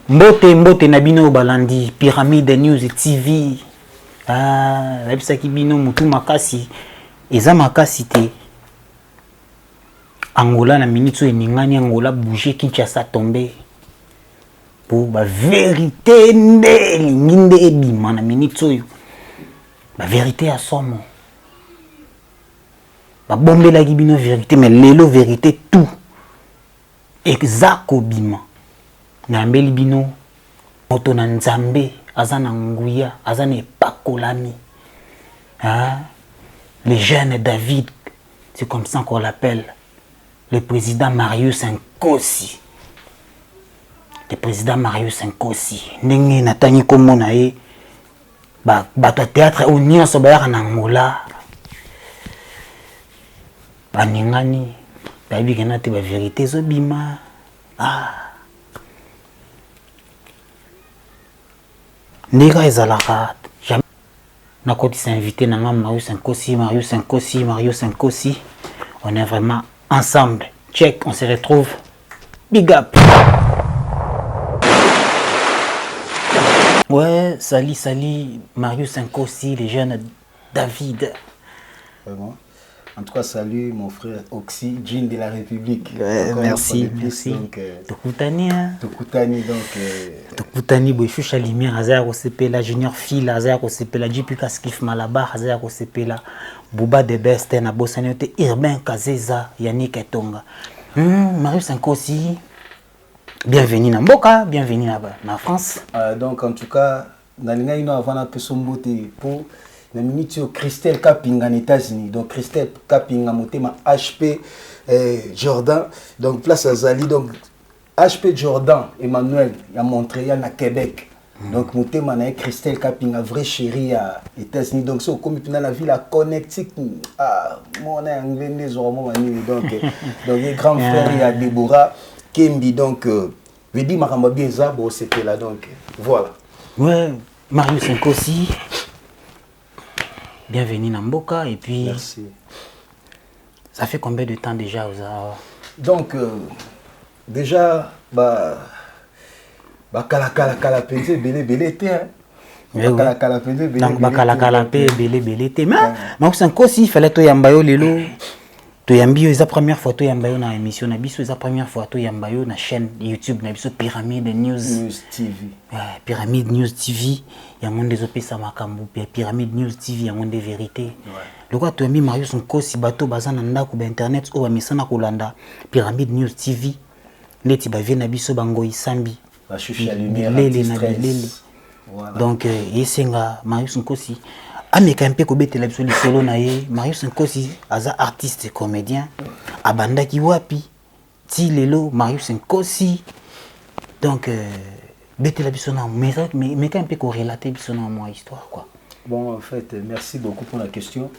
Mbote Nabino Balandi, Pyramide News TV. Ah, la Kibino Mutu Makasi. Eza Makasi te. Angola na minute eningani Angola bouger Kinshasa tombé. Pour la vérité nginde ebima na minute oyo. La vérité à somme. La bombe la Kibino vérité mais lelo vérité tout. Exact bima. Na mbeli bino moto na nzambe azana nguya azana epakolami. Hein? Le jeune David, c'est comme ça qu'on l'appelle. Le président Marius Nkosi. Le président Marius Nkosi. Ndenge natangi komona ye bato théâtre au nyonso bayaka na Angola. Baningani bayebi kena te ba vérité zobima. Ah. Ndeka ezalaka jamais na koti s'inviter na Marius Nkosi. On est vraiment ensemble. Check, on se retrouve. Big up. Ouais, salut Marius Nkosi, les jeunes David. Vraiment. En tout cas, salut mon frère Oxy, Jean de la République. Ouais, merci. Tokutani, Boychoucha Lumière, Azar Osepela, Junior Phil, Azar Osepela, JP Kaskif Malabar, Azar Osepela, Bouba de Best, Nabossaniote, Irben Kazeza, Yannick Etonga. Marius Nkosi, bienvenue na Mboka, bienvenue na France. Donc, en tout cas, dans les avant la personne pour la minute Christelle Kapinga en États-Unis. Donc Christelle Kapinga motema HP Jordan. Donc place à Zali. Donc HP Jordan Emmanuel à Montréal à Québec. Donc motema na Christelle Kapinga vrai chéri à États-Unis. Donc c'est comme dans la ville à Connecticut. Ah mon anglais les hormones donc les grands frères il y a Deborah Kembi donc Vedi Maramba bien Zabo c'était là donc voilà. Ouais, Marius Nkosi. Bienvenue dans Mboka et puis merci. Ça fait combien de temps déjà aux Arabes? Donc déjà kala pesé belé été hein. Kala pesé belé été mais Marius Nkosi fallait to yambayo lelo to yambiyo eza première fois to yambayo na émission na biso eza première fois to yambayo na chaîne YouTube na biso Pyramide News TV. Pyramide News TV yango ndezo pesa makambo Pyramide News TV yango nde vérité. Le quoi to yambi Marius Nkosi bato bazana ndako ba internet o ba misana kolanda Pyramide News TV neti ba vie na biso bango isambi ba choucha lumière na bilele. Voilà. Donc yesenga Marius Nkosi ameka mpe kobetela biso lisolo na ye. Marius Nkosi aza artiste comédien abandaki wapi ti lelo Marius Nkosi donc betela biso na meka mpe ko relater biso na moi histoire quoi. Bon en fait merci beaucoup pour la question.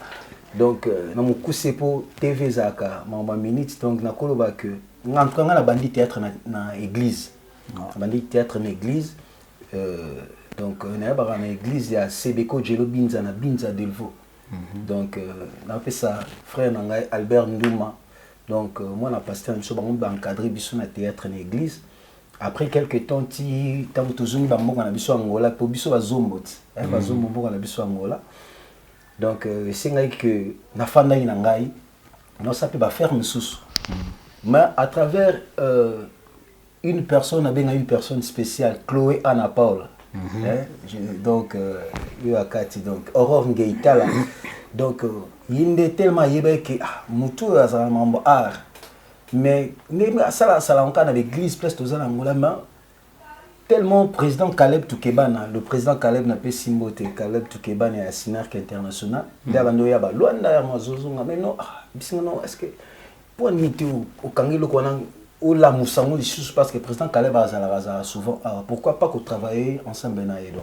Donc na mokuse po TV zaka mamba minute donc na koloba que ngantanga na bandi théâtre na église. Bandi théâtre na église donc on a dans l'église il y a Sebeko Jelo Binza na Binza Delvo. Donc on a fait ça frère nangai Albert Ndouma. Donc moi na pasteur biso bango ba encadrer biso na théâtre na église. Après quelques temps ti tango tozungi ba mboka na biso Angola po biso ba zomboti. Ba zombo mboka na biso Angola. Donc c'est ngai que na fanda ina ngai on s'appelle ba faire sous. Mais à travers une personne avec une personne spéciale Chloé Anna Paul. Donc Akati donc Aurore Ngeita là donc il est tellement yébé que mutu azala mambo art mais ça on kana l'église place tous en Angola mais tellement président Caleb Toukebana le président Caleb n'a pas simboté Caleb Toukebana est à Sinark international d'abando ya ba Luanda ya mazozunga mais non bisino est-ce que pour nité au kangelo kona ou la moussamou lisusu parce que le président Caleb a souvent pourquoi pas qu'on travaille ensemble na yedo.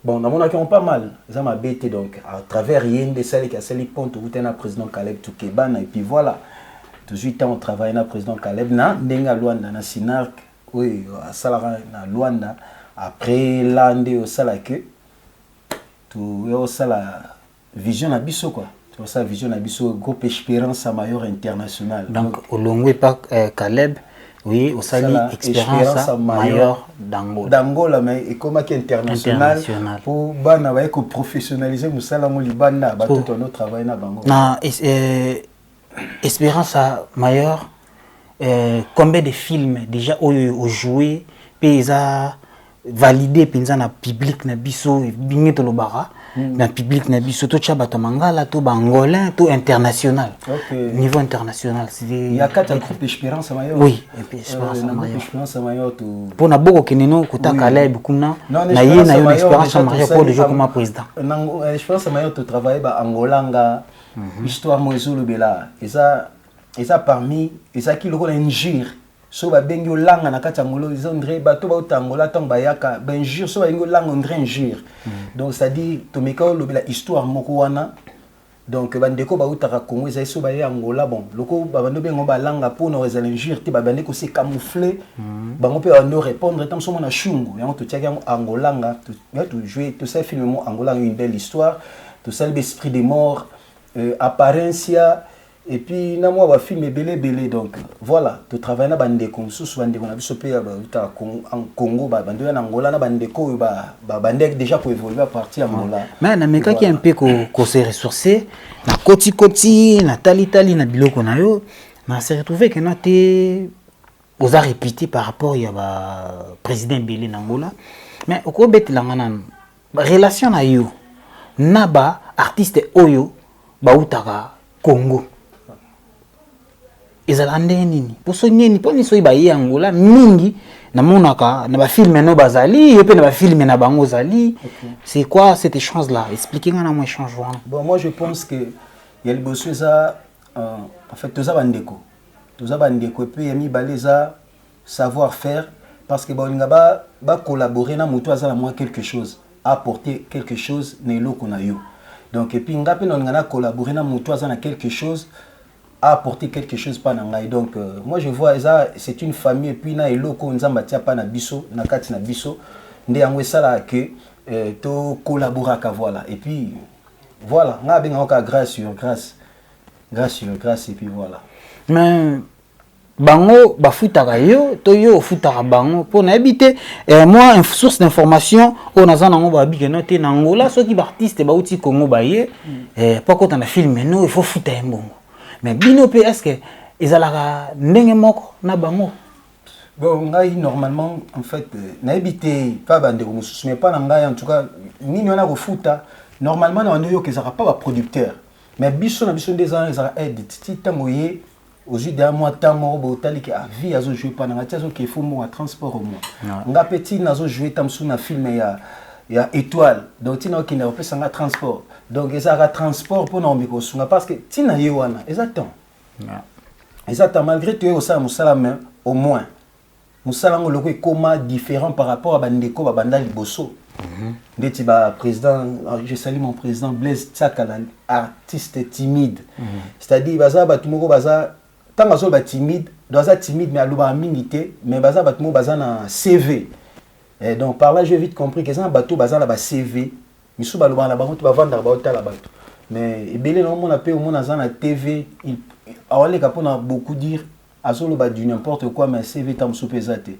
Bon dans mon accord pas mal ça m'a bêté donc à travers yende celle qui a celle pont tout un président Caleb Toukebana et puis voilà tout de suite on travaille na président Caleb na ndenga Luanda na Sinark oui à Salara na Luanda après l'année au sala que tout au sala vision à biso quoi. Pour ça, Vision Abisso, groupe Espérance à Mayor International. Donc, au long pas Caleb, Oui, au sali expérience mayor d'Angola. D'Angola, mais et comme international pour bana ba ko professionnaliser musala mo libanda ba tout notre travail na bango. Na expérience mayor combien de films déjà au joué pesa validé penza na public na biso bingi to lobara na public na biso to cha bato mangala to bangolais to international. Niveau international c'est il y a quatre groupes d'espérance mayor. Oui, espérance mayor. Espérance mayor to pour na boko keneno kutaka live kuna na ye na yo espérance mayor pour déjà comme président. Na espérance mayor to travailler ba angolanga histoire mozo lobela eza parmi eza ki loko na injure so ba bengi olanga na kati ngolo ils ondre bato ba utangola tang bayaka ben injure so ba bengi olanga ondre injure donc ça dit to meka lobela histoire moko wana donc bandeko ba utaka Congo eza so ba ya Angola bon loko ba bando bengo ba langa pour no résoudre injure te ba bandeko se camoufler bango pe no répondre tant so na chungu yango to tiaka angolanga to jouer to ça film mo Angola une belle histoire to ça l'esprit des morts apparencia. Et puis, na moi, film belé donc voilà, tu travailles na bandeko, sous bandeko na biso pe en Congo, bandeko na Angola na bandeko bandeko déjà pour évoluer à partir Angola. Mais na meka qui un peu ko se ressourcer, na koti na tali na biloko na yo, na se retrouver que na te osa répéter par rapport ya ba président belé na Angola. Mais oko betelanga na relation na yo na ba artiste oyo ba utaka Congo. Ezalande nini poso nini poni so ibaye Angola mingi na monaka na ba film no bazali et puis na ba film na bango zali. C'est quoi cette échange là? Expliquez-moi na moi échange là. Bon, moi je pense que il y a le bosso ça en fait tous bandeko et puis yami baleza savoir faire parce que bon ngaba ba collaborer na mutu azala moi quelque chose apporter quelque chose na eloko na yo donc et puis ngapi na ngana collaborer na mutu azala quelque chose apporter quelque chose pas nangai donc moi je vois ça c'est une famille et puis na eloko nzamba tia pa na biso na kati na biso nde yango sala que to collaborer ka voilà et puis voilà nga benga ka grâce sur grâce et puis voilà mais bango bafutaka yo to yo futaka bango pour na habiter moi une source d'information on a zanango ba bike noté na Angola soki ba artiste ba uti Congo baye pas quand on a filmé non il faut futa mbongo. Mais bino pe est-ce que ezalaka ndenge moko na bango? Bon ngai normalement en fait na habité pas bande ko mususu mais pas na ngai en tout cas nini wana ko futa normalement na ndoyo ke zaka pas ba producteur mais biso na biso des ans ezaka aide titi tangoye aux yeux d'un mois tamo bo tali ke a vie azo jouer pas na ngati azo ke faut mo à transport au moins nga petit nazo jouer tamsu na film ya étoile donc tina okina opesa nga transport donc ezaka transport pour na mbiko sunga parce que tina yewana exactement malgré tout ça musala mais au moins musala ngoloko ekoma différent par rapport à bandeko ba banda liboso ndeti ba président je salue mon président Blaise Tsakala artiste timide c'est-à-dire baza batumoko baza tanga zo ba timide doza timide mais aloba minité mais baza batumo baza na CV. Et donc par là j'ai vite compris que ça bateau bazar là ba CV misu baloba na bango to ba vendre ba hôtel la bateau mais ebele non mon appel au mon azan na TV il awale kapona beaucoup dire azolo ba du n'importe quoi mais CV tam soupezate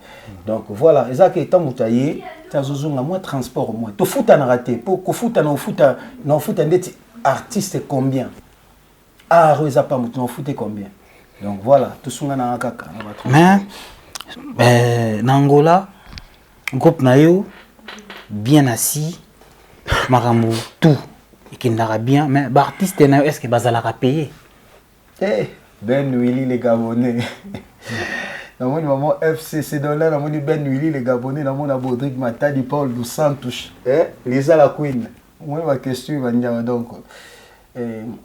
donc voilà ezaka etant mutaye tazozunga moi transport au moins to futa na raté pour ko futa ndeti artiste combien reza pas mutu no futa combien donc voilà to sunga na kaka mais na Angola groupe nayo bien assis makambo tout et qui n'aura bien mais artiste nayo est-ce que bazalaka payer Ben Willy les Gabonais na moni maman FCC dollar na moni Ben Willy les Gabonais na mona Bodrick Matadi Paul dos Santos Lisa la Queen moi ma question va dire donc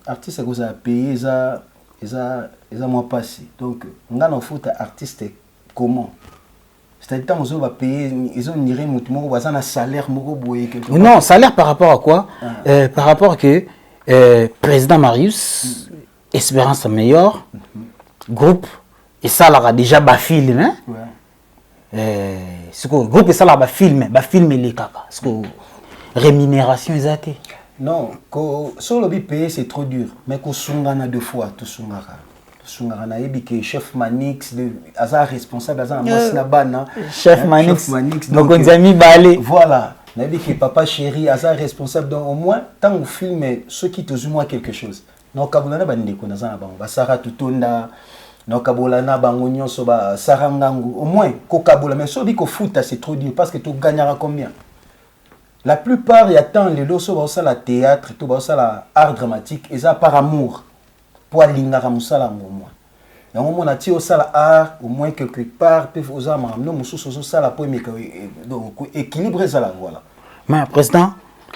artiste que ça payer ça moi passé donc on a foot artiste comment c'est-à-dire qu'ils ont payé, ils ont niré un salaire non, salaire par rapport à quoi par rapport que président Marius Espérance meilleure groupe et ça là déjà ba film hein ce que groupe et ça là ba film les caca ce que rémunération exacte non que sur le payé c'est trop dur mais que sungana deux fois tout sungara sungaka nayebi ke chef Manix de aza responsable aza na mwasi na bana chef Manix mokonzi ya mibale voilà nayebi ke papa chéri aza responsable donc au moins tant au film soki tozwi moi quelque chose na okabola na bandeko naza na bango basara tutonda na okabola na bango nyonso basara ngangu au moins kokabola mais soki kofuta c'est trop dur parce que tu gagneras combien. La plupart, il y a tant les lots sur la théâtre, tout ça la art dramatique, et ça par amour. Pour l'ingara musala au moins. Et on a tiré au sala art au moins quelque part, puis aux âmes, nous nous sommes ça la poémie donc équilibrer ça là voilà. Mais président,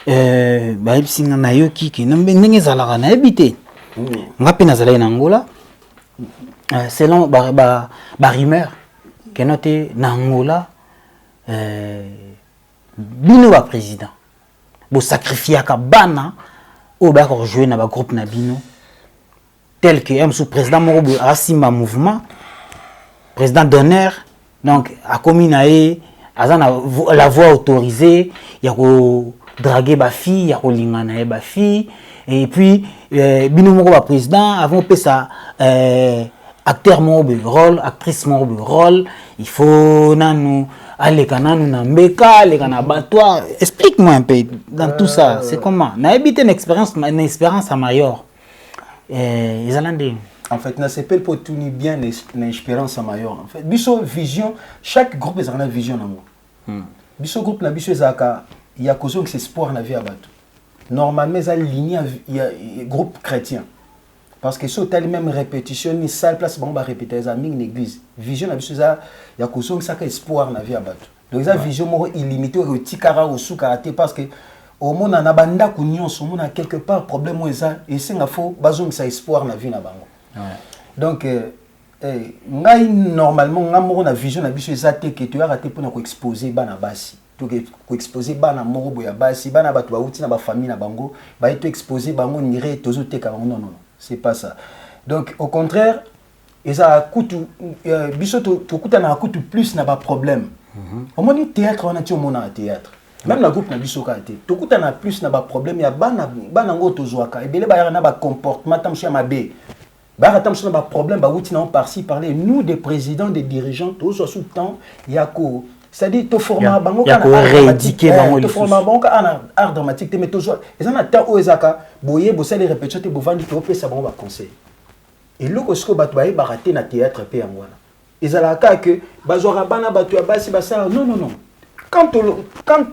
bah il s'y en a eu qui n'ont pas n'engagé à la rana habité. On va peine à en Angola. Selon bah rumeur que noté n'Angola. Bino ba président bo sacrifier ka bana o ba ko jouer na ba groupe na bino tel que sous président moko asima mouvement président d'honneur donc a commis nae azana la voix autorisée ya ko draguer ba fille ya ko lingana e ba fille et puis bino moko ba président avant pe ça acteur moko rôle actrice moko rôle il faut nanu allez kananu na mbeka les kana batwa explique-moi un peu dans tout ça c'est comment na habité une expérience à Mayor ils allent en fait na s'appelle pour tenir bien une expérience à Mayor en fait biso vision chaque groupe a une vision nango biso groupe na biso ezaka il y a cause que c'est espoir na vie à bato normalement ça ligne il y a groupe chrétien parce que sur telle même répétition ni salle place bon ba répéter les amis l'église vision na biso ça il y a cause que ça espoir na vie à bato donc ça vision mo illimité au tikara au sous karaté parce que au monde na banda ku nyonso mo na quelque part problème mo ça et c'est nga faux bazong ça espoir na vie na bango donc ngai normalement ngamo na vision na biso ça te que tu as raté pour na ko exposer bana basi to ko exposer bana morobo ya basi bana bato ba uti na ba famille na bango ba eto exposer bango nire tozo te ka non non c'est pas ça donc au contraire et ça coûte biso to coûte na coûte plus na ba problème au moins théâtre on a ti au monde théâtre même la groupe na biso ka te to coûte na plus na ba problème ya bana ngo tozoaka ebele ba na ba comportement tam chez mabe ba tam chez na ba problème ba uti na on par-ci parler nous des présidents des dirigeants tous sous temps yako c'est-à-dire to forma bango kana rééduquer bango to forma bango kana art dramatique te mais toujours et ça na ta o ezaka boye bo ça les répétitions te bo vandi to pesa bango ba conseil et loko sko bato ba raté na théâtre pe yangwana ezalaka que bazora bana bato ya basi basala non non non quand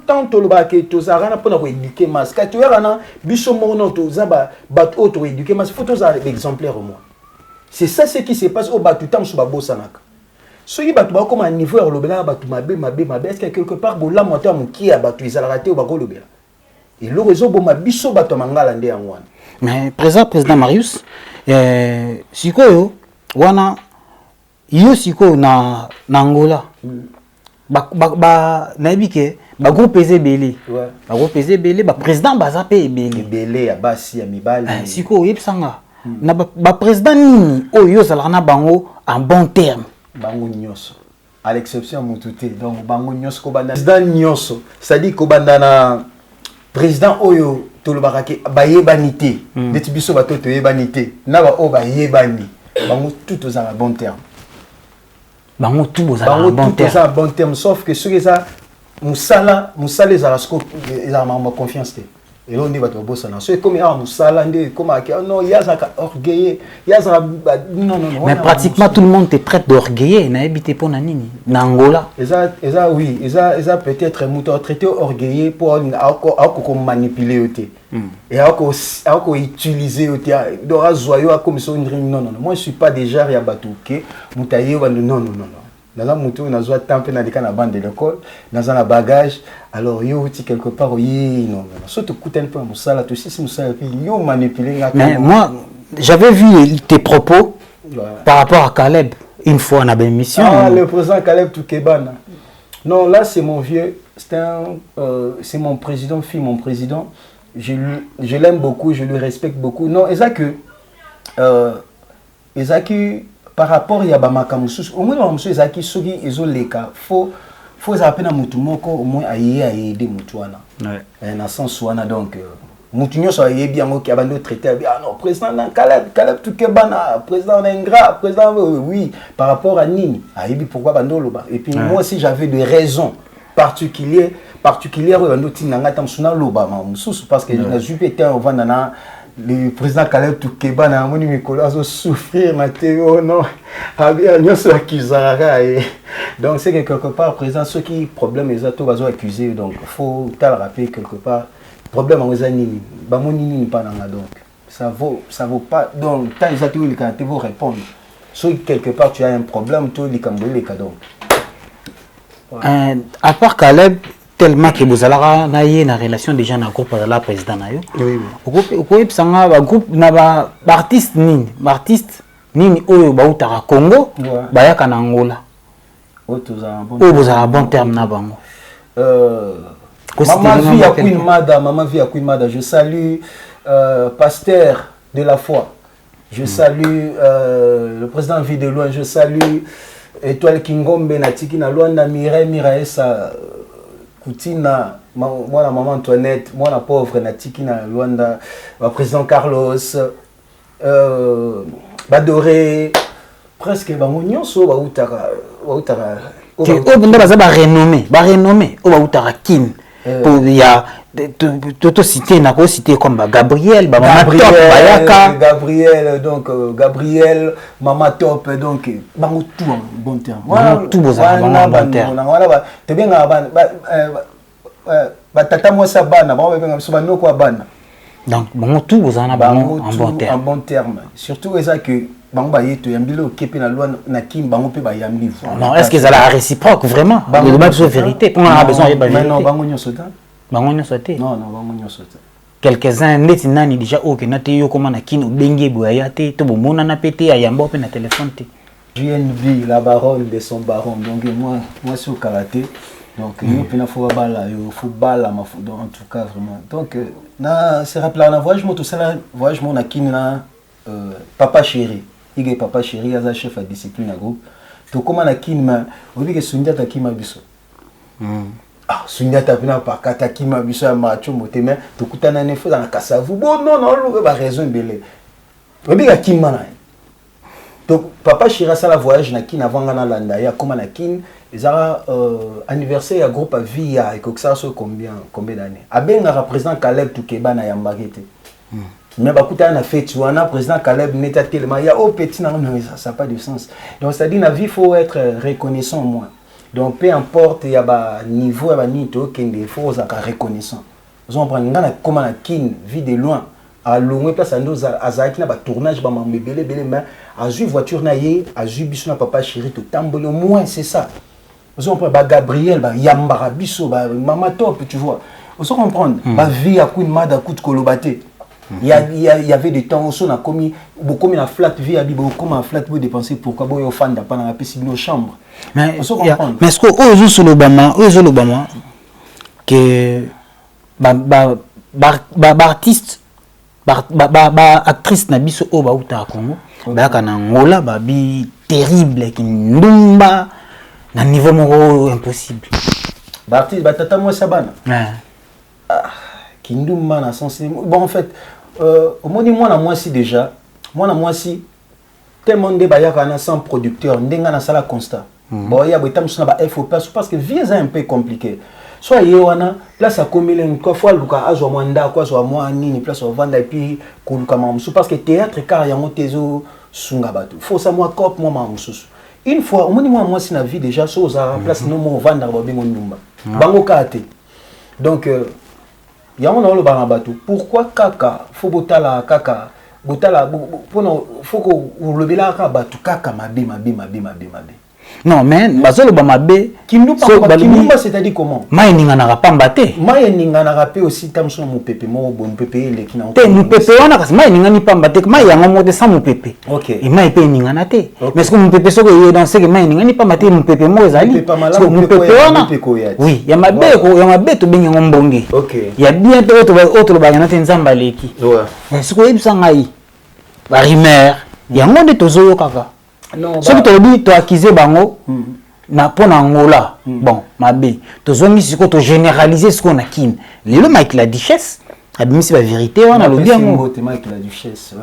tant to ba ke to zarana pona ko éduquer mas ka to yana biso mono to zaba bato to éduquer mas faut to za exemplaire au moins c'est ça ce qui se passe au bato tam so ba bosanaka soki bato ba comme un niveau ya lobela bato mabe est-ce que quelque part bola moto moki ya bato ezala raté au ba lobela et le réseau bo mabiso bato mangala nde yangwana mais président Marius sikoyo wana yo sikoyo na Angola ba naibike ba groupe ezebele ba groupe ezebele ba président baza pe ebele ya basi ya mibali sikoyo yebsanga na ba président nini oyo zala na bango en bon terme bango nyonso à l'exception mututé donc bango nyonso ko banda président nyonso c'est-à-dire ko banda na président oyo tolobaka ke bayebanité ndeti biso bato toyebanité na ba o bayebani bango tout aux en bon terme bango tout aux en bon terme sauf que ceux ça musala les arasco ils ont ma confiance te et là on dit bato bossa na so comme ya musala ndé comme non yazaka orgueilleux yazaka non mais pratiquement tout le monde te traite d'orgueilleux na habité pour nini na Angola eza oui eza peut-être muto traité orgueilleux pour ako manipuler oté et ako utiliser oté do azoyo comme ça non moi je suis pas déjà ya bato ke mutaye non dans la moto na zo tempe na dika na bande de l'école dans un bagage alors yo uti quelque part non surtout coûte un peu musala to si musala puis yo manipuler mais moi j'avais vu tes propos par rapport à Caleb une fois dans l'émission le président Caleb Toukebana non là c'est mon vieux c'est mon président mon président je l'aime beaucoup je le respecte beaucoup non Ezaki par rapport à Bamakamusus, au moins monsieur Zaki sogi ezoleka faut zapena mutu moko au moins aider mutuana. Na sens wana donc Moutinho soit bien qui a traité ah non président Caleb Toukebana président ingrat président oui par rapport à Nini ayebi pourquoi bandolo ba et puis moi aussi j'avais des raisons particulières bando tinanga tamsuna loba mamsusu parce que na jupité on va nana le président Caleb Toukebana moni mikolo azo souffrir na teo non abia nyoso akizara et donc c'est que quelque part président ceux qui problème les autres bazo accuser donc faut tal rappeler quelque part problème en nini bamoni pas dans donc ça vaut pas donc tant les autres ils quand vont répondre si quelque part tu as un problème tout les cambouler donc à part Caleb tellement que vous allez na une relation déjà na groupe de la président na yo oui groupe sanga ba groupe na ba artiste nini oyo ba utara Congo ba yaka na Angola vous avez un bon terme na bango Maman vie à Queen Mada, je salue Pasteur de la foi, je salue le président Vie de Loin, je salue Étoile Kingombe Natiki na Luanda Mireille sa Koutina, moi la maman Antoinette, moi la pauvre Natiki na Luanda, le président Carlos, Badoré, presque Bangonyo so ba utara qui ba renommé au ba utara kin. Pour il y a tout cité n'a pas cité comme Gabriel donc Gabriel Mama Top donc bango tout en bon terme tout vous avez bon terme voilà te bien ba tata moi ça bana ba ben so ba no ko bana donc bango tout vous en en bon terme surtout ça que bango ba yeto yambilo kepe na loi na kim bango pe ba yambi non est-ce qu'ils allaient réciproque vraiment le débat sur vérité pour on a besoin de vérité non bango nyoso ta bango nyoso te non bango nyoso ta quelques-uns neti nani déjà ok na te yo comment na kin obenge boya te to bomona na pété ya yamba pe na téléphone te JNB la baronne de son baron donc moi sur karaté donc il faut faut bala yo faut bala ma en tout cas vraiment donc na c'est rappelé na voyage mo tout ça voyage mo na kin na papa chéri il papa chéri aza chef à discipline à groupe to comment na kinma obi ke Sundiata kima biso Sundiata pina pa kata kima biso ya macho motema to kutana ne fo dans kasavu bon non lo ba raison belé obi ka kima na to papa chéri ça la voyage na kin avant na landa ya comment na kin ezara anniversaire ya groupe à vie ya et que ça so combien d'années abenga représentant Caleb Toukebana ya Mbagete mais bakuta na fête wana président Caleb n'était tellement il y a au petit non ça pas de sens donc ça dit la vie faut être reconnaissant au moins donc peu importe il y a ba niveau ba nito kende faut être reconnaissant on prend ngana comment na kin vie de loin à loin place ando azaki na ba tournage ba mambebele bele mais a ju voiture na ye a ju biso na papa chéri to tambole au moins c'est ça on prend ba Gabriel ba Yambara biso ba Mama Top tu vois on se comprendre ba vie à Queen Mada coup de kolobate. Il y avait des temps où on a commis beaucoup de flat vie à beaucoup de flat pour dépenser pourquoi bon au fan d'apprendre à passer nos chambres mais est-ce que aux sur l'Obama que artiste actrice na biso au ba uta Congo ba kana ngola ba bi terrible qui ndumba na niveau moko impossible ba artiste ba tata moi sabana qui ndumba na sens bon en fait au moins moi si déjà moi si tellement de bayaka na sans producteur ndenga na sala constat bon ya botam suna ba FOP parce que vie est un peu compliqué soit yewana place à comile une fois luka azwa mwanda kwa zo mwa nini place au vanda et puis kuluka mamsu parce que théâtre car ya motezo sunga batu faut ça moi cop moi mamsu une fois au moins moi si na vie déjà so za place no mo vanda ba bengo ndumba bango kate donc yango na lo bana batu pourquoi kaka faut botala kaka botala pour faut ko lobela ka batu kaka mabe non mais bazolo ba mabe kindumba c'est-à-dire comment mai ninga na rapamba te mai ninga na rapé aussi tamso mo pepe mo bon pepe le kina te mo pepe wana kasi mai ninga ni pamba te mai yango mo te sa mo pepe OK et mai pe ninga na te mais ce que mo pepe soko yo dans ce que mai ninga ni pamba te mo pepe mo ezali mo pepe wana oui ya mabe to bengi ngombonge OK ya bien to autre ba na te nzamba leki ouais ce que yebisa ngai ba rimer yango de tozoyo kaka non ce que tu dis tu accusé bango na pona Angola bon mabe to zongi siko to généraliser ce qu'on a kin lelo Mike la duchesse abimisi la vérité on a le bien Mike la duchesse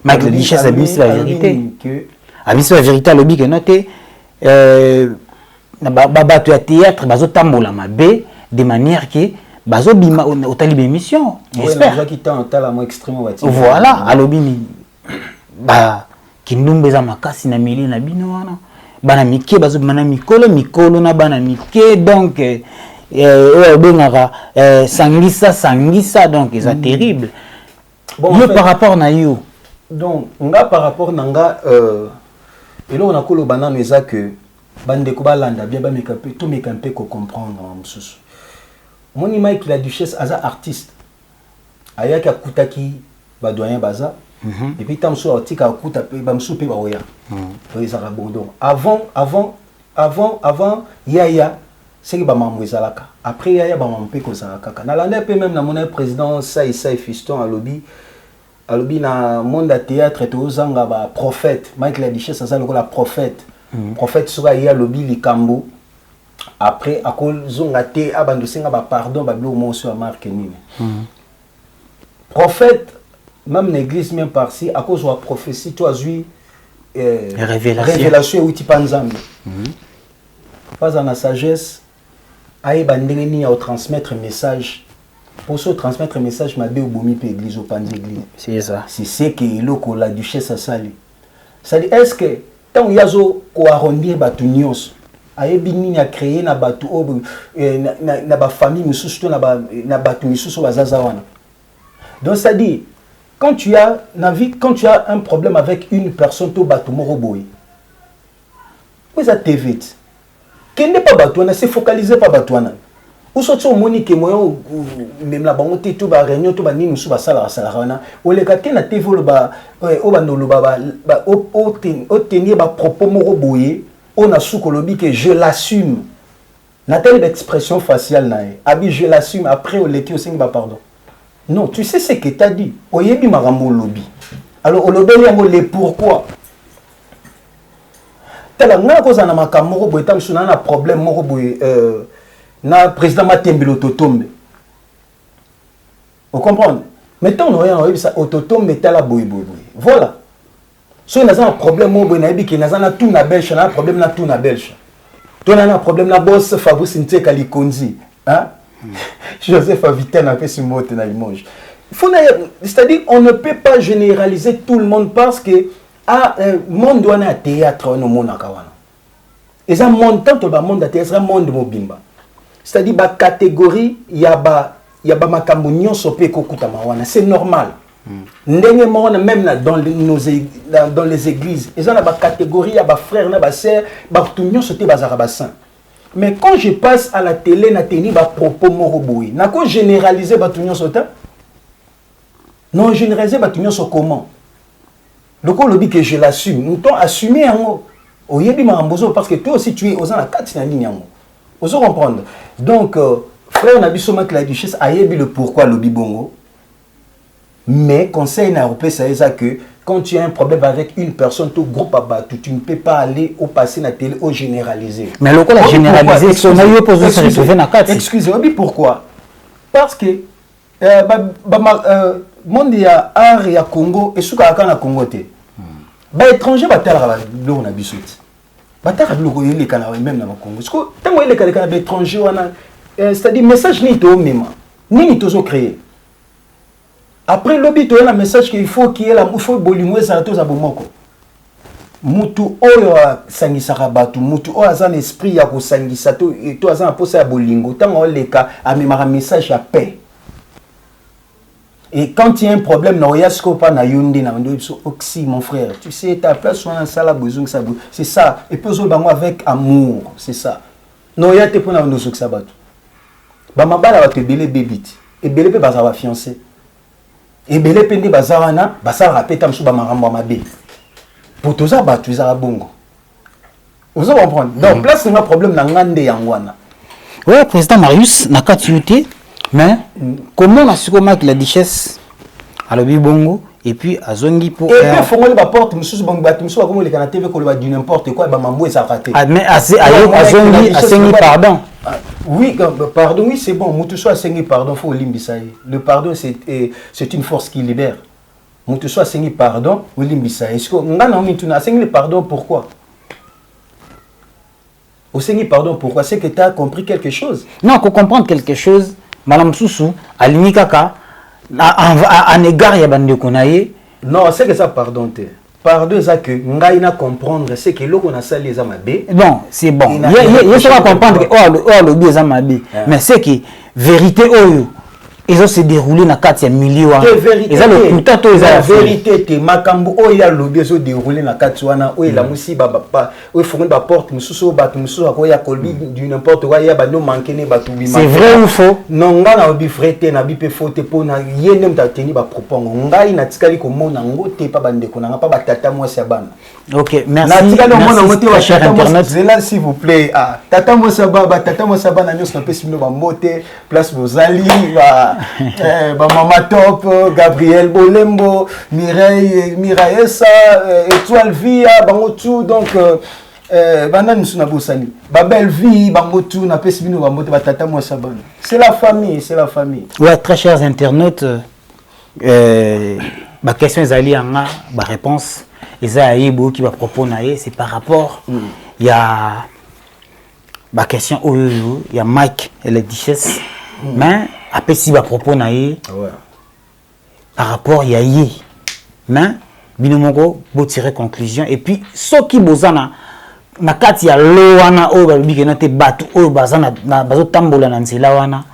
Mike la duchesse abimisi la vérité abimisi la vérité à lobby que noté na bato ya théâtre bazo tambola mabe de manière que bazo bima au tali émission j'espère qui t'a la moi extrêmement voilà à lobby ba kindumbe za makasi na mili na bino wana bana mike bazo bana mikolo na bana mike donc bengaka sangisa donc c'est terrible bon yo par rapport na yo donc nga par rapport na nga et là on a kolo banano eza que bandeko balanda bien ba mekampe tout mekampe ko comprendre msusu moni Mike la duchesse aza artiste ayaki akutaki ba doyen baza et puis tant so artika akuta pe ba msupe ba oya ils abandon avant yaya c'est que ba mambo ezalaka après yaya ba mampe ko zalaka na landa pe même na mon président ça fiston à lobby na monde à théâtre to zanga ba prophète Mike la duchesse aza lokola prophète prophète sera ya lobby likambo après akol zonga te abando senga ba pardon ba blo mo sur marque nini prophète même l'église même par-ci à cause de la prophétie tu as vu révélation où tu panzambe pas en la sagesse aïe bandengeni à transmettre message pour se transmettre message m'a au bomi pe église au pan église c'est ça c'est ce que loko la duchesse a sali ça dit est-ce que tant yazo ko arrondir batu nyos aïe bini a créé na batu na ba famille mususu na batu mususu bazaza wana donc ça dit quand tu as un problème avec une personne to batu moro boy vous a TV qui n'est pas batu na se focaliser pas batu na ou sorti au monique moyo même la bango te to ba réunion to ba ni musu ba sala wana o le ka na TV lo ba o ba no lo ba o tenir ba propos moro boy on a sous kolobi que je l'assume na telle expression faciale na abi je l'assume après o leki o sing ba pardon. Non, tu sais ce que tu as dit. Oyebi marambo lobby. Alors, au lobby, le pourquoi. Tala nga koza na makamoro boy tam suna na problème moro boy na président Matembelo totombe. Vous comprenez? Mettons no ya oyebi sa ototombe tala boy. Voilà. So na za un problème moro boy na yebi ki na za na tout na belge na problème na tout na belge. To na problème na boss Fabrice Nteka Likonzi, hein? Joseph Avitaine a fait ce mot dans Limoges. C'est-à-dire on ne peut pas généraliser tout le monde parce que monde doit être théâtre no monde akawana. Et ça montant to ba monde à théâtre monde mobimba. C'est-à-dire ba catégorie ya ba makambo nyonso pe kokuta mawana, c'est normal. Ndenge mona même dans les églises, ils ont ba catégorie ya ba frères na ba sœurs, ba tout nyonso te bazara ba saint. Mais quand je passe à la télé, na teni ba propos moroboui. Na ko généraliser ba tunyo sota? Non, généraliser ba tunyo so comment? Le ko lobi que je l'assume. Nous t'ont assumé yango. Oyebi marambozo parce que toi aussi tu es aux en la 4 na ligne yango. Oso comprendre. Donc frère Nabiso Mike la duchesse ayebi le pourquoi lobi bongo. Mais conseil na européen ça que quand tu as un problème avec une personne, tout groupe à battre, tu ne peux pas aller au passé na télé au généraliser. Mais le cas généralisé, excusez-moi, pourquoi? Parce que monde ya art ya Congo et sous ka na Congo te. Ba étranger ba tala lo na bisouti. Ba tala lo ko yele kana même na Congo. Parce que tango yele kana ba étranger wana c'est-à-dire message ni to mema. Ni to zo créer. Après lobby to la message qu'il faut qu'il y ait la faut bolimwe za to za bomoko. Mutu oyo sangisa batu mutu oyo azan esprit ya ko sangisa to azan posa ya bolingo tango leka amemara message ya paix. Et quand il y a un problème na oyasko pa na yonde na ndo so oxy mon frère, tu sais ta place on a sala besoin ça c'est ça et puis zo bango avec amour, c'est ça. No ya te pona ndo so ça batu. Ba mabala ba te belé bébiti et belé pe ba za ba fiancé. Et belé pende bazawana basala rapeta msuba marambo mabe pour tout ça batu za bongo vous comprenez donc place un problème na ngande yangwana ouais président Marius nakati yuté mais comment na siko Mike la duchesse alobi bongo et puis azongi pour et puis fongoli ba porte msusu bongo batu msusu ba komo le kana TV ko le ba du n'importe quoi ba mambo ça raté mais azongi pardon Oui, pardon, oui, c'est bon. Moutousso a saigné pardon, faut limbisaï. Le pardon, c'est une force qui libère. Moutousso a saigné pardon, ou limbisaï. Est-ce que on a saigné pardon, pourquoi? Au saigné pardon, pourquoi? C'est que tu as compris quelque chose. Non, pour comprendre quelque chose, Madame Soussou, à l'Inikaka, en égard, il y a bande de non, c'est que ça, pardon. Pardon, c'est que ngaïna comprendre, c'est que l'eau qu'on a salé les amabé. Bon, c'est bon. Il y a ça comprendre que oh le biais amabé. Mais c'est que vérité oh ils ont se déroulé dans 4 millions. Ils ont le tout la vérité te makambo oh il y a le biais se déroulé dans 4 wana oh la musiba papa oh il faut une porte mususu batu mususu ko ya kolbi du n'importe quoi il y a bano manqué ne batu bi. C'est vrai ou faux? Non ngana obi frete na bi pe faute po na yene mta teni ba propongo ngai na tikali ko mona ngote pa bande ko na pa ba tata moi sa bana. OK, merci. Na tikali mona ngote wa cher internet. Zela s'il vous plaît. Ah tata moi sa bana nyos na pesi bino ba mote place Bozali ba bah Mama Top, Gabriel Bolembo, Miraessa, Étoile Via, Bangotou, donc Banan Suna Bosani, Babel Vie, Bangotou, na Pesibino, Bamote, Batata Mouassaban. C'est la famille, c'est la famille. Ouais, très chers internautes, ma question est allée en ma réponse. Et ça, qui va proposer, c'est par rapport, il y a ma question, il y a Mike et la Duchesse, mais après si va proposer par rapport il y a mais binomongo bo tirer conclusion et puis ce qui bozana na kati ya lowana o ba bikena te batu o bazana na bazo tambola na nzela wana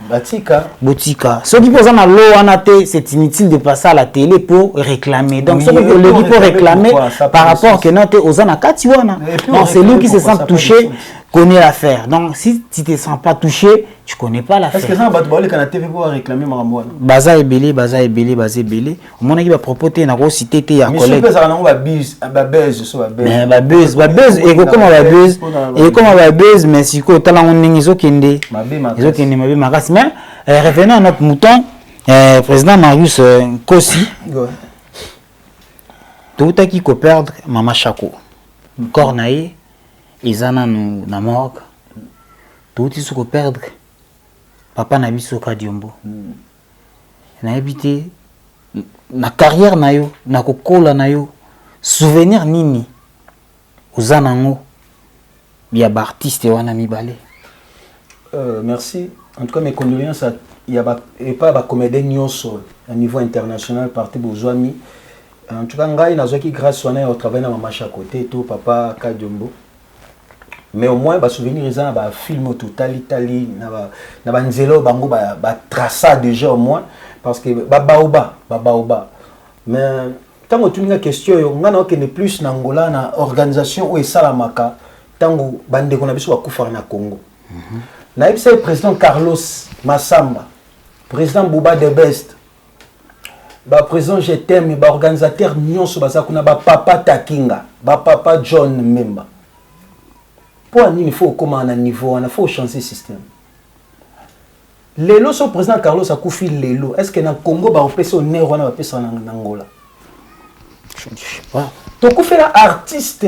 botika ce qui bozana lowana te c'est inutile de passer à la télé pour réclamer donc ce que le dit pour réclamer par rapport que na te ozana kati wana donc c'est lui qui se sent touché connaît l'affaire. Donc si tu te sens pas touché, tu connais pas l'affaire. Est-ce que ça va te la TV pour réclamer Maramboana? Baza est belé. Au moment qui va proposer na grosse cité ya collègue. Mais ça na ba buzz, ba buzz. Et comment va buzz mais si ko tala on ningizo kende. Mabe makas mais revenons à notre mouton président Marius Kossi. Tout à qui ko perdre Mama Chako. Cornaé ils en ont na morgue tout ils se perdre papa na biso Kadiombo na habité na carrière na yo na kokola na yo souvenir nini uzanango ya ba artiste wana mibale. Merci en tout cas mes condoléances il y a pas ba comédien nyonso à niveau international parti bozwami en tout cas ngai nazwaki grâce wana au travail na Mama Chako to papa Kadiombo. Mais au moins, souvenir ils ont un film total Italie, na banzelo bango ba traça déjà au moins parce que babaoba. Mais tant que tu as une question, on a que plus na Angola na organisation où salamaka tango bande qu'on a besoin de kufar na Congo. Na le président Carlos Massamba, président Bouba de Best, président je t'aime, organisateur nyonso baza kuna papa Takinga, papa John Memba. Pour il faut commander un niveau, il faut changer le système. Lelo, son président Carlos a koufi lelo. Est-ce que dans le Congo, on peut se faire en Angola? Je ne sais pas. Donc, on fait l'artiste.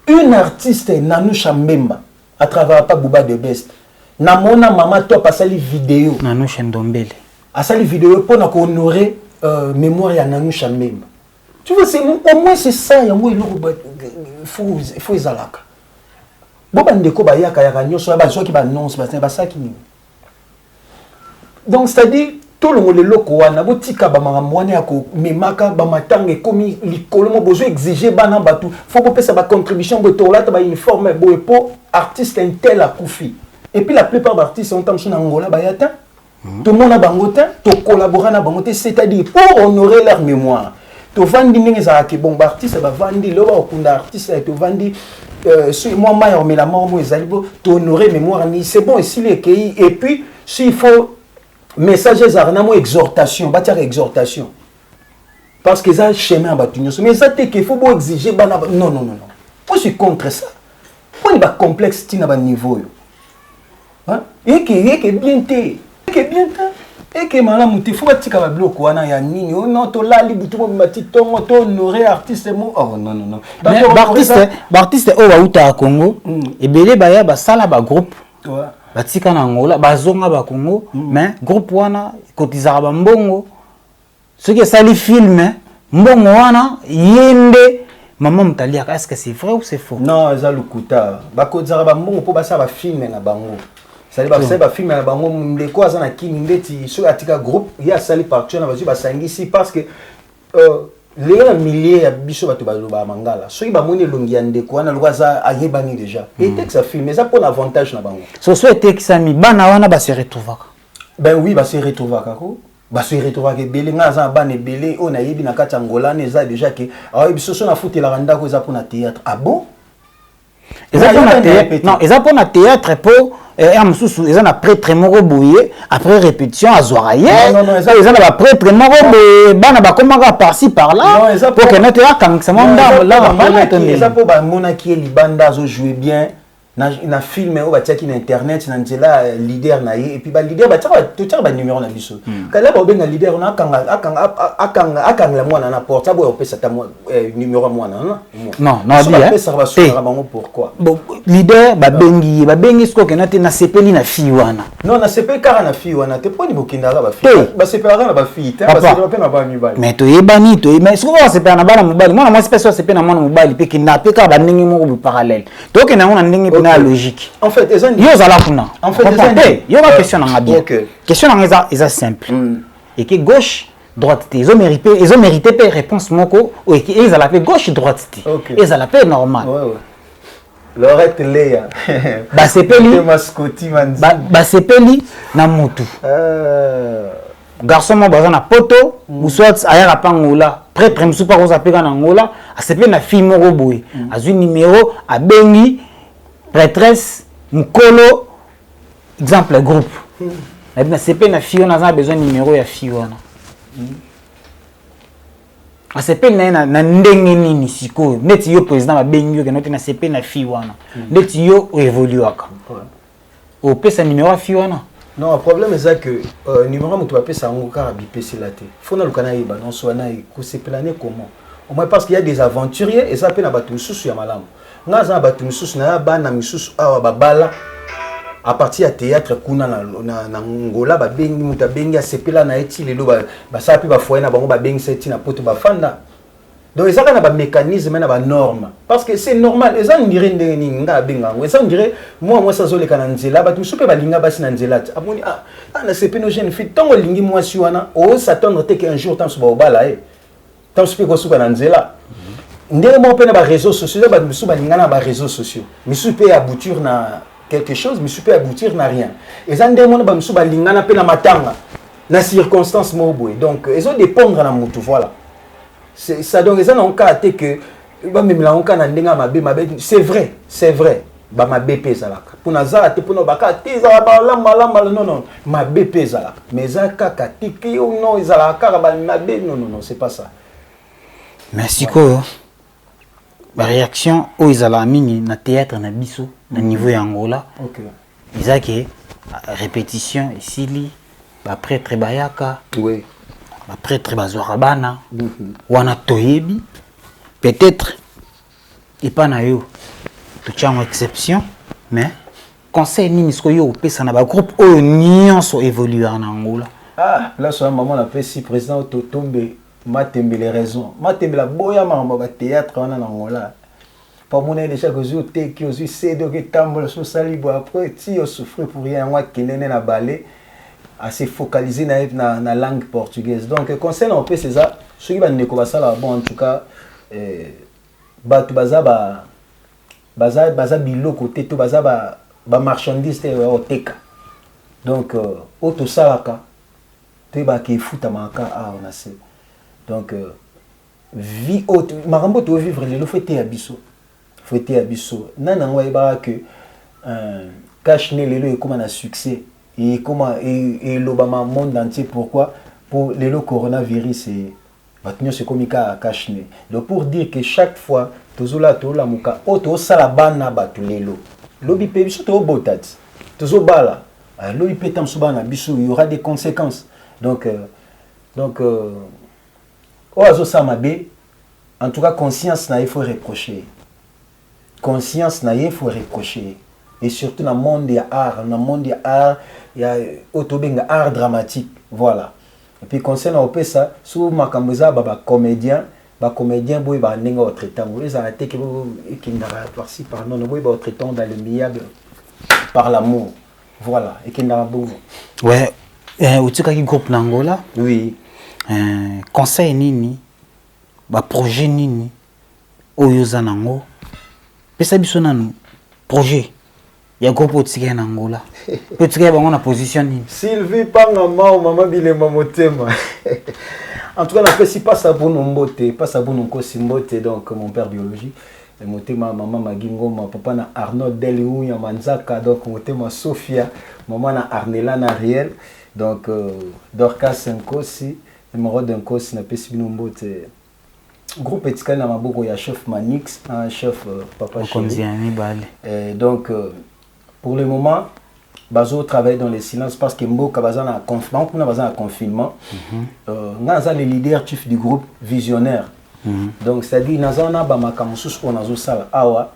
Une artiste, Nanou Chambemba, à travers pas Bouba de Best. Namona maman, toi, passe les vidéos. Nanou Chendombele. À ça, les vidéos pour honorer mémoire à Nanou Chambemba. Tu vois, au moins c'est ça. Il faut les alaka. Donc c'est-à-dire tout le monde est loko wana botika ba maramwane ako memaka ba matanga komi likolo besoin exiger bana batu faut pas faire sa contribution boto là ba uniforme bo artiste un tel a koufi et puis la plupart d'artistes sont en Angola ba yata tout le monde a bangotin to collaborer na bangoté c'est-à-dire pour honorer leur mémoire to vandi ningi za ki bon artiste ba vandi lo ba okunda artiste to vandi moi maire mais la mort moi ezalibo to honorer mémoire ni c'est bon ici les pays et puis s'il faut message zarnamo exhortation bâtir exhortation parce que ça chemin batunyo mais ça te qu'il faut beau exiger bana non moi je suis contre ça pour il ba complexe tina ba niveau yo hein et que bien té et que malamu te faut batika ba bloc wana ya nini non to lali butu mo mati tongo to honorer artiste mo oh non mais artiste au Bauta Congo et belé baya ba sala ba groupe Ouais. Batika na Angola, bazonga ba Congo, mais groupe wana kotizaka ba mbongo. Ce qui sali film, mbongo wana yende maman mutaliaka. Est-ce que c'est vrai ou c'est faux? Non, ça le kuta. Ba kotizaka ba mbongo po ba sa ba film na bango. Ça ba sa ba film na bango ndeko azana kini ndeti so atika groupe ya sali partout na bazu ba sangisi parce que les milliers de biso bato baloba mangala soki bamoni elongi ya ndeko wana lokwa aza ayebani déjà ete que ça filme eza mpona avantage na bango so etekisami bana wana base retrouvaka ben oui base retrouvaka ko base retrouvaka ebele nga aza na bana ebele oyo nayebi na kati ya ngola wana eza déjà ke ayebi soso nafutelaka ndako eza mpona théâtre ah bon eza mpona théâtre po ya mosusu eza na prêtre moko boye après répétition azwaka ye eza na baprêtre moko boye bana bakomaka par-ci par-là po kende te akangisa mwa eza mpo bamonaki ye libanda azojoue bien na film oyo batiaki na internet na nzela leader na ye et puis balider totiaka banumero na biso kala baobenga leader na akangela mwana na porte aboya opesa ta numero ya mwana nopesaka basukaka bango pourquoi leader babengi soki okenda te nasepeli na fille wana non nasepeli kaka na fille wana te mponi bokendaka basepelaka na bafille te basepela mpe na bana mibali mais toyebani mais soki basepela na bana mobali mwana mwasi mpe so asepeli na mwana mobali mpe kenda mpe kaka bandenge moko boparallele tokenda yango na ndenge na logique. En fait, yo zala kuna. En fait, yo va question na bien. Question na eza simple. Et que gauche droite ils ont mérité pe réponse moko ou et ils ala pe gauche droite ils ala pe normal. Ouais ouais. Lorette Léa. Ba sepeli mascoti manzi. Ba sepeli na mutu. Garçon mo baza na poto ou soit aya pangola prêtre musu pa ko zapeka na ngola a sepeli na fille moko boye. Azui numéro a bengi prêtresse, mukolo, exemple groupe. C'est pas une fille, on a besoin de numéro ya fille. C'est pas na ndenge nini siko. Net yo président ba bengi que notre na c'est pas na fille wana. Net yo évolue aka. O pesa numéro ya fille wana. Non, le problème c'est que numéro mutu ba pesa ngo ka bi pesa laté. Faut na lukana yeba non so na ko se planer comment. Au moins parce qu'il y a des aventuriers et ça peut na batu susu ya malamu. Ngaza batu misusu na bana misusu awa babala à partir du théâtre kuna na ngola ba bengi muta bengi asepela na eti lelo ba sa pe ba foyer na bango ba bengi seti na poto ba fanda donc ça na ba mécanisme na ba norme parce que c'est normal et ça on dirait ndeni nga benga ngo ça on dirait moi ça zo le kana nzela batu misusu pe ba linga basi na nzela amoni na sepeno jeune fille tongo lingi moi si wana o s'attendre te qu'un jour tant so ba bala tant so pe ko suka na nzela ndenge mo pe na ba réseaux sociaux ba misu ba lingana ba réseaux sociaux misu pe aboutir na quelque chose misu pe aboutir na rien et ça ndenge mo ba misu ba lingana pe na matanga na circonstance mo boy donc ils ont dépendre na mutu voilà c'est ça donc ça non cas que ba même la on kana ndenga mabe c'est vrai ba mabe pezalaka pour nazala te pour no baka teza ba la mala non mabe pezalaka mais ça kaka tiki non ezala kaka ba mabe non c'est pas ça merci ko la réaction aux Isalamini na théâtre na biso na niveau ya Angola ils que répétition ici li ba prêtre bayaka oui ba prêtre bazorabana wana toyebi peut-être et pas na yo tu tiens exception mais conseil ni misko yo pesa na ba groupe o nyonso évoluer en Angola là sur un moment la président Totombe Matembe les raisons. Matembe la boya mamba théâtre en Angola. Pas mon déjà que je te qui aussi c'est de que tambour sur salibo après si on souffre pour rien moi qui n'est na balé assez focalisé na langue portugaise. Donc conseil on peut c'est ça ceux qui va ne ko ça bon en tout cas batu baza bilo côté to baza ba marchandise au teka. Donc auto salaka te ba ki futa maka on a c'est donc vie haute marambo to vivre le fêter abisso nana ngwa que cache ne lelo et comment un succès et comment et l'Obama monde entier pourquoi pour le coronavirus et maintenant c'est comme ka cache ne donc pour dire que chaque fois tozola to la muka auto sala bana batu lelo lobi pe biso to botat tozo bala lobi pe tam subana biso il y aura des conséquences donc Oazo Samabe, en tout cas, conscience, il faut reprocher. Conscience, il faut reprocher. et surtout dans le monde de art, dans le monde de art, il y a autobenga art dramatique, voilà. Et puis concernant ça, sous ma camboza comédien boy ba nenga autre temps, ils ont été qui n'a par-ci par non boy ba autre temps dans le milieu par l'amour, voilà, et qui n'a beau. Ouais, au tu qui groupe Nangola? Oui. Conseil nini, ba projet nini, oyo za nango, pesa biso nanu projet. Il y a un groupe qui est en Angola. Petit qui est en position. Sylvie Pangama, maman bile mamotema. En tout cas, on a fait pas ça pour nous mbote, pas ça pour nous kosimbote donc mon père biologique. Motema maman Magingo, ma papa na Arnaud Deliou ya Manzaka donc motema Sophia, maman na Arnella na Riel donc Dorcas Nkosi, numéro d'un Nkosi na pesi bino mbote. Groupe etikali na maboko ya chef Manix, un chef papa chéri. Donc pour le moment, Bazo travaille dans le silence parce que Mboka Bazan a confinement, pour un confinement. Naza le leader chief du groupe visionnaire. Donc c'est-à-dire Naza na ba makamusus on azo sala awa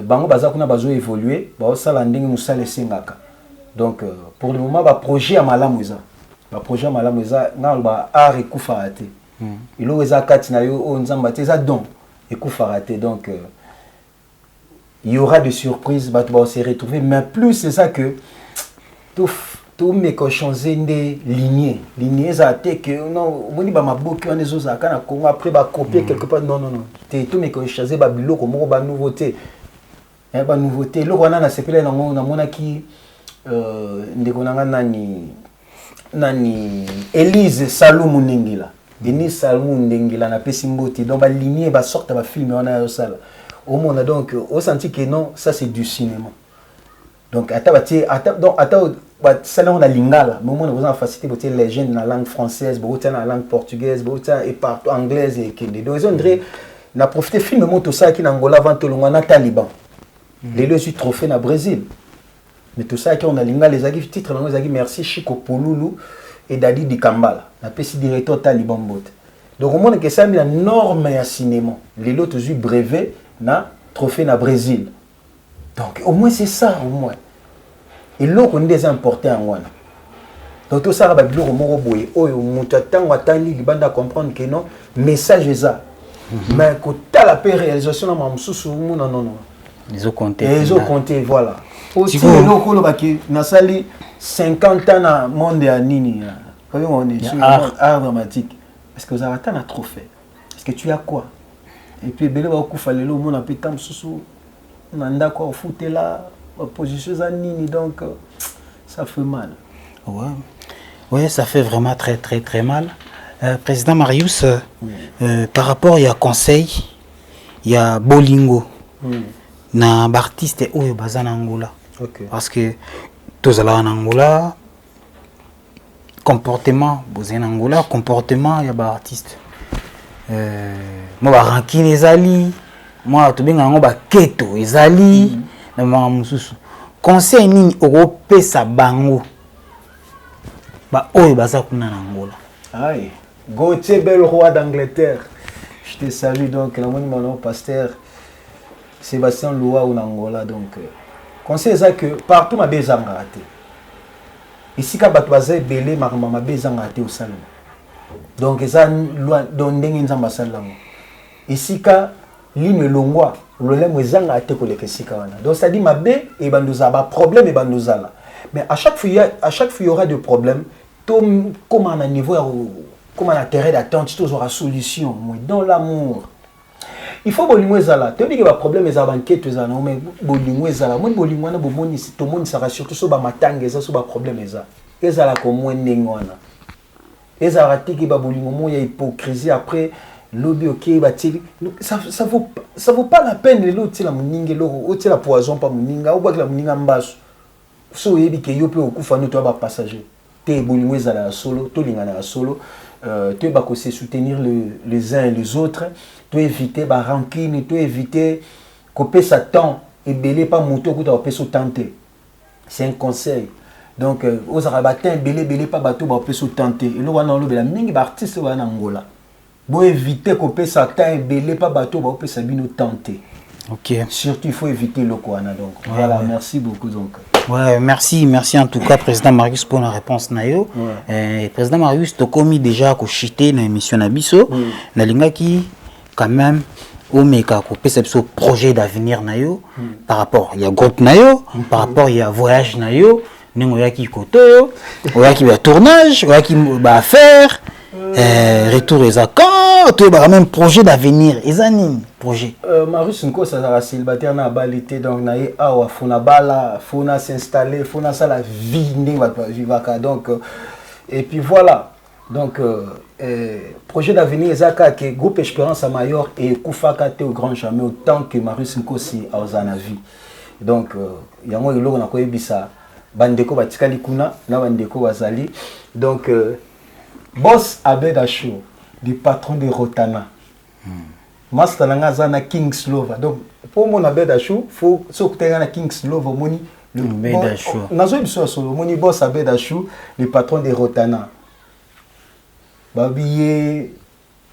bango baza kuna bazo évoluer, ba sala ndenge musale singaka. Donc pour le moment ba projet à malamuza. Ba projet à malamuza na ba art ekufa raté. Ilo eza kati na yo o nzamba te za don ekufa raté donc il y aura des surprises, bah, tu vas se retrouver, mais plus c'est ça que tout mes cochons des lignées, ça a été que non, on dit bah ma boucle on est aux accords, après bah copier quelque part, non, tout mes cochons bah bilo comme on va nouveauté, bah nouveauté, là on a c'est plein on a qui ndekonanga nani Elise Salomon Ndengila, Elise Salomon Ndengila na pesimbote, donc bah lignée bah sorte bah film on a au salle. Au monde donc au senti que non ça c'est du cinéma donc ça on a lingala mais on a besoin de faciliter pour les jeunes dans la langue française pour dans la langue portugaise pour et partout anglaise et que donc ils ont na profité film moto ça qui en Angola avant tout le monde na Taliban les deux trophées na Brésil mais tout ça qui on a lingala les agis titre les agis merci Chico Polulu et Dadi Dikambala na PC directeur Taliban bot donc au monde que ça mis la norme à cinéma les autres eu brevet na trophée na Brésil. Donc au moins c'est ça au moins. Et l'eau qu'on est importé en wana. Donc tout ça va bien au moro boy. Oh muta tango atali libanda comprendre que non message est ça. Mais que t'as la réalisation na mamsusu non. Ils ont compté. Ils ont compté voilà. Aussi l'eau qu'on va qui na sali 50 ans na monde ya nini. Comment on est sur art dramatique. Est-ce que vous avez atteint un trophée? Est-ce que tu as quoi? Et puis belé va kufa lelo mon apetam susu nanda quoi au foot là position za nini donc ça fait mal. Ouais, ça fait vraiment très très très mal. Président Marius par rapport il y a conseil, il y a bolingo. Na artiste oyo bazana Angola. Parce que tous en Angola comportement, bozena Angola comportement il y a ba artiste. Moi ba rankine ezali moi to benga ngo ba keto ezali na mama mususu conseil nini opesa bango ba oyo baza kuna na Angola. Aïe Gauthier bel roi d'Angleterre, je te salue donc la mon pasteur Sébastien Loa ou Angola donc conseil ça que partout ma bezanga raté ici ka bato baza belé ma bezanga raté au salon. Donc ça loi dondenge nzamba salango ici ka lime longwa le lème ezanga ate ko lekesika wana donc ça dit mabe et bandoza ba problème et bandozala mais à chaque fois il y aura des problèmes comme à un niveau comme à terrain d'attente tu auras solution dans l'amour il faut bolingo ezala te biki ba problème ezala banquete ezala mais bolingo ezala moi bolingo na bomoni to moni ça surtout so ba matanga ezala so ba problème ezala comme moi ndenge wana les aratiques ba bolingo mo ya hypocrisie après lobby ok batili ça vaut pas la peine l'autre la muninga l'autre la poison pas muninga ou ba la muninga mbasu so yebi ke yo pe okufa no to ba passager te bolingo ezala solo to lingana solo tu ba ko se soutenir les uns et les autres tu éviter ba rancune tu éviter couper sa temps et belé pas moto ko ta peso tenter c'est un conseil. Donc aux arabatins belé pas bateau ba peso tenter et là on a le mingi ba artiste wa na Angola bo éviter ko pesa temps belé pas bateau ba pesa bino tenter Ok. Surtout, il faut éviter le Kouana. Donc, voilà, merci beaucoup. Donc. Ouais, merci en tout cas, Président Marius, pour la réponse. Nayo. Président Marius, tu as commis déjà à chiter dans l'émission Nabiso. La linga qui, quand même, au meka ko perception projet d'avenir nayo par rapport il y a groupe nayo par rapport il y a voyage nayo ningo yaki koto yaki ba tournage yaki ba faire retour ezaka to ba même projet d'avenir ezani projet Marius Nko ça sera célibataire na balité donc naye awa fona bala fona s'installer fona ça la vie ndingo ba vivaka donc et puis voilà donc projet d'avenir ezaka que groupe Espérance à Mayor et Koufaka te au grand jamais autant que Marius Nkosi a osana vie donc yango iloko na koyebisa bandeko batikali kuna na bandeko bazali donc boss Abed Achou du patron de Rotana master nanga zana King's Lover donc pour mon Abed Achou faut sokutenga na King's Lover moni le Abed Achou nazo biso solo moni boss Abed Achou le patron de Rotana Babiye,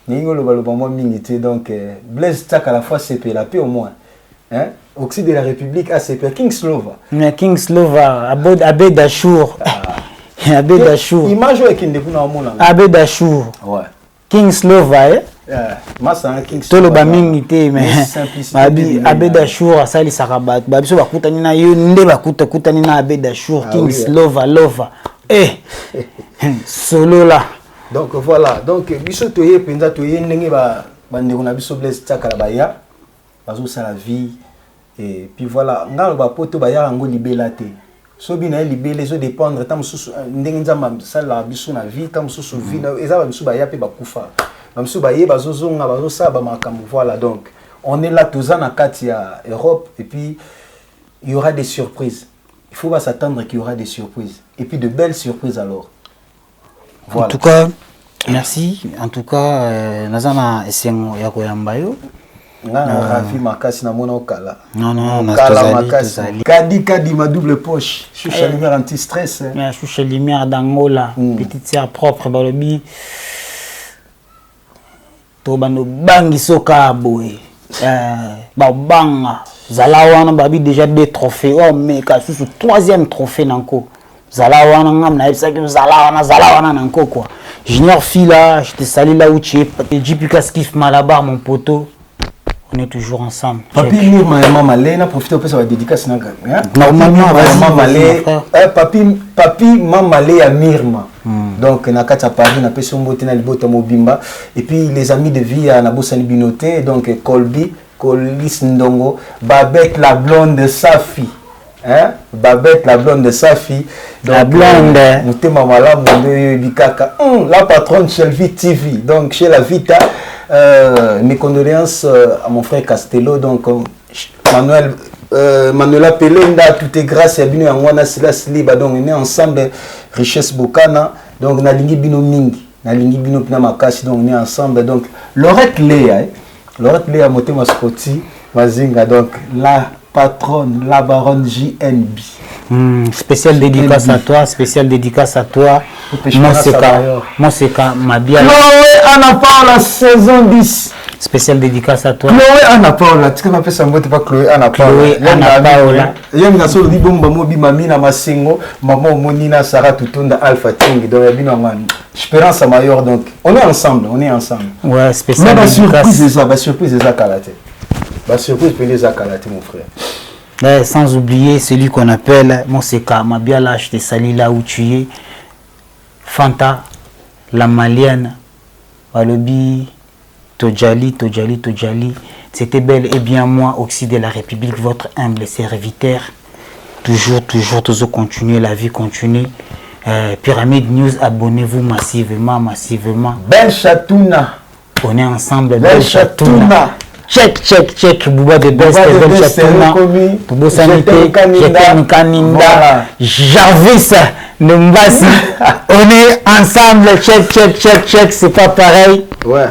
Ningolo Balobamo Minité, donc Blaise Tac à la fois CP, la paix au moins. Hein? Oxy de la République ACP, King's Lover. Mais King's Lover, Abed Achour. Abed Achour. Image avec une découverte au monde. Abed Achour. Ouais. King's Lover, Massa King's Lover. Tolo Minité, mais Abed Achour, ça les Sarabat. Babiso Bakutanina, Yunde Bakutanina Abed Achour, King's Lover, Lover. Solo là. Donc voilà, donc biso toye penza toye ndenge ba ndeko na biso Blaise Tsaka ba ya bazo sa la vie et puis voilà ngalo ba poto ba ya ngo libela te so bina libela zo dépendre tam susu ndenge nzamba sala biso na vie tam susu vie na eza ba biso ba ya pe ba kufa ba biso ba ye bazo zonga bazo sa ba makambo voilà donc on est là tous en kati ya Europe et puis il y aura des surprises, il faut pas s'attendre qu'il y aura des surprises et puis de belles surprises alors. Voilà. En tout cas, merci. En tout cas, Nazana Esengo Yakoyambayo. Rafi Makasi na mona okala. Non, okala Makasi. Kadi ma double poche. Choucha lumière anti-stress. Choucha lumière d'Angola. Petite sœur propre balobi. To bando bangi soka boy. Ba banga. Zalawana babi déjà 2 trophées. Oh mais sous 3e trophée nanko. Zalawana ngam na epsa ki Zalawana nanko quoi. Junior Fila, je te salue là où tu es. JPK Skif Malabar mon poteau. On est toujours ensemble. Papi Mirma et Maman Malé, profite de sa dédicace. Normalement, Maman Malé, papi Maman Malé à Mirma. Donc, na kata Paris, na peso mbote na libota mobimba. Et puis les amis de vie à Nabosani Binoté, donc Colby, Colis Ndongo, Babette la blonde de Safi. Hein? Babette la blonde de Safi. Donc, la blonde. La patronne chez Elvi TV. Donc chez la Vita, mes condoléances à mon frère Castello. Donc Manuela Pelenda, tout est grâce à Bino Angwana Silas Liba. Donc on est ensemble, richesse Bokana. Donc Nalingi Bino Mingi, Nalingi Bino Pinamakasi. Donc on est ensemble. Donc Laurette Léa, Laurette Léa Motema Scotty, Mazinga. Donc la patronne, la baronne JNB. Spécial dédicace à toi, spécial dédicace à toi. Monseka, Mabia. Chloé Anna Paula, saison 10. Spécial dédicace à toi. Chloé Anna Paula, tu connais pas ça, moi, tu pas Chloé Anna Paula. Chloé Anna Paula. Il y a une nation de bomba mobi mamina masingo, maman monina Sarah Tutunda Alpha Ting, donc il y a une Espérance à Mayor, donc on est ensemble, Ouais, spécial dédicace. Mais surprise est ça, Kalaté. La surprise peut les Kalaté, mon frère. Sans oublier celui qu'on appelle Monseka Mabiala, je te salue là où tu es. Fanta, la malienne, Balobi, Tojali. C'était bel et bien moi, Oxy de la République, votre humble serviteur. Toujours continuer, la vie continue. Pyramide News, abonnez-vous massivement. Belle Chatouna. On est ensemble, Belle Chatouna. Check, Bouba de Best, Belle Chatouna, Bobo Sanité, Kaninda, Jarvis, Numbasi. On est ensemble, check, c'est pas pareil. Ouais.